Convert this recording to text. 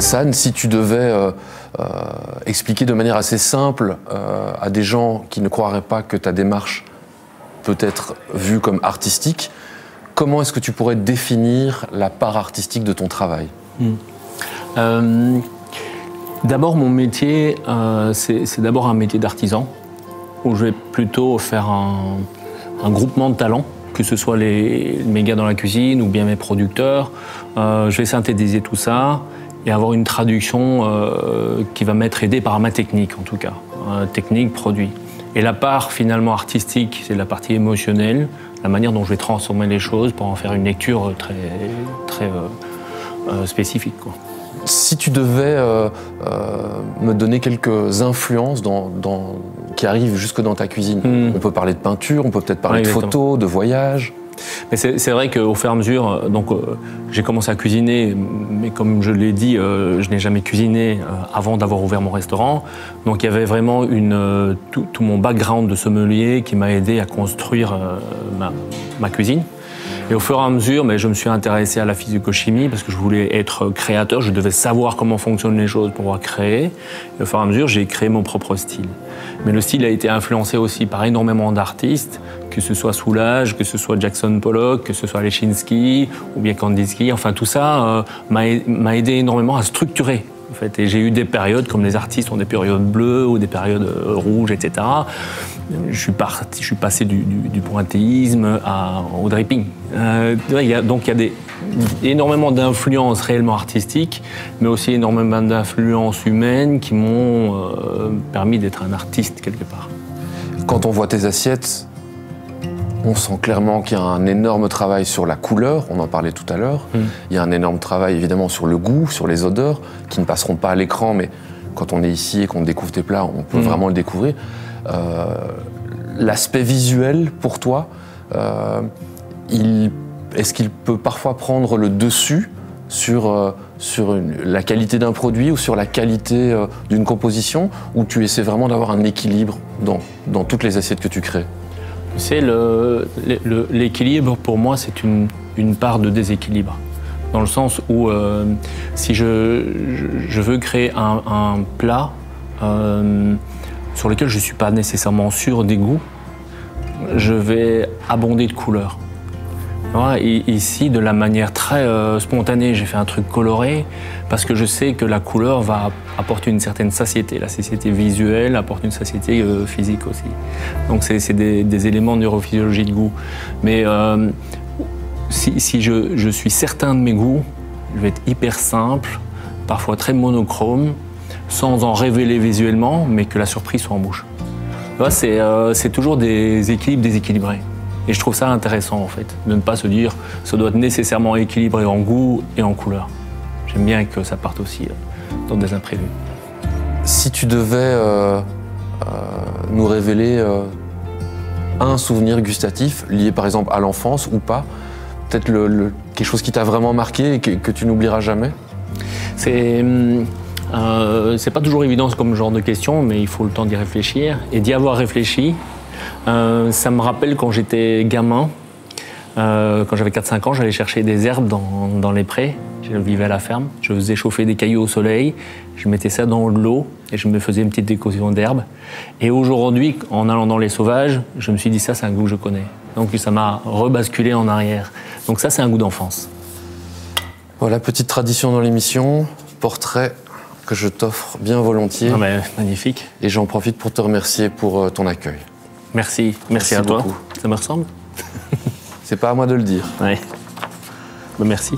San, si tu devais expliquer de manière assez simple à des gens qui ne croiraient pas que ta démarche peut être vue comme artistique, comment est-ce que tu pourrais définir la part artistique de ton travail? D'abord, mon métier, c'est d'abord un métier d'artisan, où je vais plutôt faire un groupement de talents, que ce soit mes gars dans la cuisine ou bien mes producteurs. Je vais synthétiser tout ça et avoir une traduction qui va m'être aidée par ma technique, en tout cas. Technique, produit. Et la part finalement artistique, c'est la partie émotionnelle, la manière dont je vais transformer les choses pour en faire une lecture très spécifique, quoi. Si tu devais me donner quelques influences qui arrivent jusque dans ta cuisine, on peut parler de peinture, on peut peut-être parler de photos, de voyages. Mais c'est vrai qu'au fur et à mesure, j'ai commencé à cuisiner, mais comme je l'ai dit, je n'ai jamais cuisiné avant d'avoir ouvert mon restaurant. Donc il y avait vraiment tout mon background de sommelier qui m'a aidé à construire ma cuisine. Et au fur et à mesure, je me suis intéressé à la physico-chimie parce que je voulais être créateur, je devais savoir comment fonctionnent les choses pour pouvoir créer. Et au fur et à mesure, j'ai créé mon propre style. Mais le style a été influencé aussi par énormément d'artistes, que ce soit Soulage, que ce soit Jackson Pollock, que ce soit Leschinski ou bien Kandinsky. Enfin, tout ça m'a aidé énormément à structurer. En fait. Et j'ai eu des périodes, comme les artistes ont des périodes bleues ou des périodes rouges, etc. Je suis passé du pointillisme au draping. Donc il y a énormément d'influences réellement artistiques, mais aussi énormément d'influences humaines qui m'ont permis d'être un artiste quelque part. Quand on voit tes assiettes, on sent clairement qu'il y a un énorme travail sur la couleur, on en parlait tout à l'heure. Il y a un énorme travail évidemment sur le goût, sur les odeurs, qui ne passeront pas à l'écran, mais quand on est ici et qu'on découvre tes plats, on peut vraiment le découvrir. L'aspect visuel, pour toi, est-ce qu'il peut parfois prendre le dessus sur la qualité d'un produit ou sur la qualité d'une composition, ou tu essaies vraiment d'avoir un équilibre dans toutes les assiettes que tu crées? C'est l'équilibre, pour moi, c'est une part de déséquilibre. Dans le sens où si je veux créer un plat sur lequel je ne suis pas nécessairement sûr des goûts, je vais abonder de couleurs. Et ici, de la manière très spontanée, j'ai fait un truc coloré parce que je sais que la couleur va apporter une certaine satiété. La satiété visuelle apporte une satiété physique aussi. Donc c'est des éléments de neurophysiologie de goût. Mais si je suis certain de mes goûts, je vais être hyper simple, parfois très monochrome, sans en révéler visuellement, mais que la surprise soit en bouche. C'est toujours des équilibres déséquilibrés. Et je trouve ça intéressant, en fait, de ne pas se dire « ça doit être nécessairement équilibré en goût et en couleur ». J'aime bien que ça parte aussi dans des imprévus. Si tu devais nous révéler un souvenir gustatif, lié par exemple à l'enfance ou pas, peut-être quelque chose qui t'a vraiment marqué et que tu n'oublieras jamais? C'est pas toujours évident comme genre de question, mais il faut le temps d'y réfléchir. Et d'y avoir réfléchi, ça me rappelle quand j'étais gamin, quand j'avais 4-5 ans, j'allais chercher des herbes dans les prés. Je vivais à la ferme, je faisais chauffer des cailloux au soleil, je mettais ça dans de l'eau et je me faisais une petite décoction d'herbes. Et aujourd'hui, en allant dans les sauvages, je me suis dit ça, c'est un goût que je connais. Donc ça m'a rebasculé en arrière. Donc ça, c'est un goût d'enfance. Voilà, petite tradition dans l'émission, portrait que je t'offre bien volontiers. Ah ben, magnifique. Et j'en profite pour te remercier pour ton accueil. Merci à toi. Beaucoup. Ça me ressemble? C'est pas à moi de le dire. Ouais. Ben, merci.